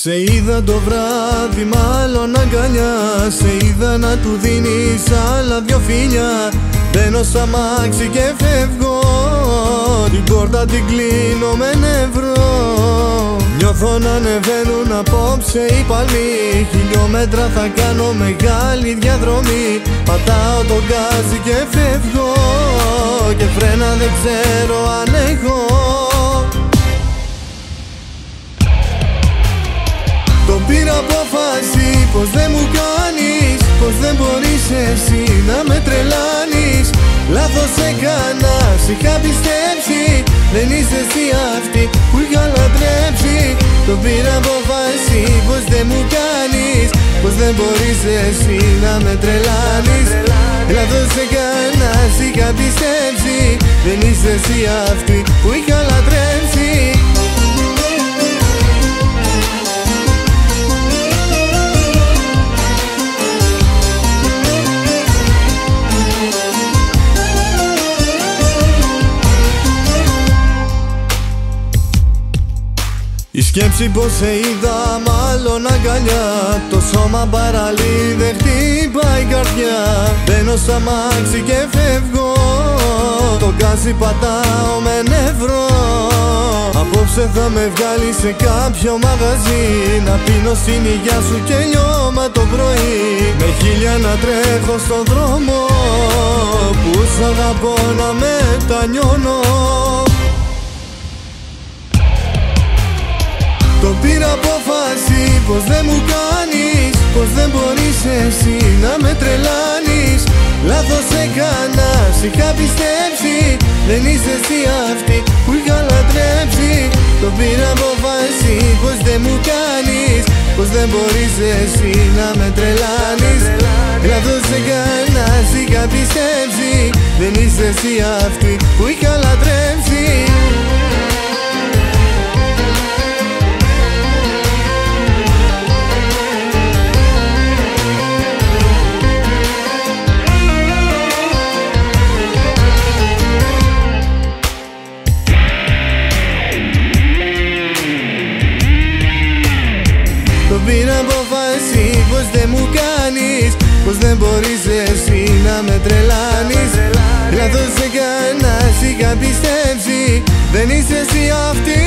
Σε είδα το βράδυ μάλλον αγκαλιά, σε είδα να του δίνεις άλλα δυο φιλιά. Μπαίνω σ' αμάξι και φεύγω, την πόρτα την κλείνω με νευρό. Νιώθω να ανεβαίνουν απόψε οι παλμοί, χιλιόμετρα θα κάνω μεγάλη διαδρομή. Πατάω τον γκάζι και φεύγω, και φρένα δεν ξέρω αν έχω. Το πήρα απόφαση πως δεν μου κάνεις, πως δεν μπορείς εσύ να με τρελάνεις. Λάθος έκανα, σ' είχα πιστέψει, δεν είσαι εσύ αυτή που είχα λατρέψει. Το πήρα απόφαση πως δεν μου κάνεις, πως δεν μπορείς εσύ να με τρελάνεις. Λάθος έκανα, σ' είχα πιστέψει, δεν είσαι εσύ αυτή που είχα λατρέψει. Η σκέψη πως σε είδα μάλλον αγκαλιά, το σώμα παραλύει, δεν χτύπάει η καρδιά. Μπαίνω σ' αμάξι και φεύγω, το γκάζι πατάω με νευρό. Απόψε θα με βγάλει σε κάποιο μαγαζί, να πίνω στην υγειά σου και λιώμα το πρωί. Με χίλια να τρέχω στον δρόμο, που σ' αγαπώ να μετανιώνω. Το πήρα απόφαση πως δεν μου κάνεις, πως δεν μπορείς εσύ να με τρελάνεις. Λάθος έκανα, σ' είχα πιστέψει, δεν είσαι εσύ αυτή που είχα λατρέψει. Το πήρα απόφαση πως δεν μου κάνεις, πως δεν μπορείς εσύ να με τρελάνεις. Λάθος έκανα, σ' είχα πιστέψει, δεν είσαι εσύ αυτή που είχα λατρέψει. Το πήρα απόφαση πως δεν μου κάνεις, πως δεν μπορείς εσύ να με τρελάνεις. Λάθος έκανα, σ' είχα πιστέψει, δεν είσαι εσύ αυτή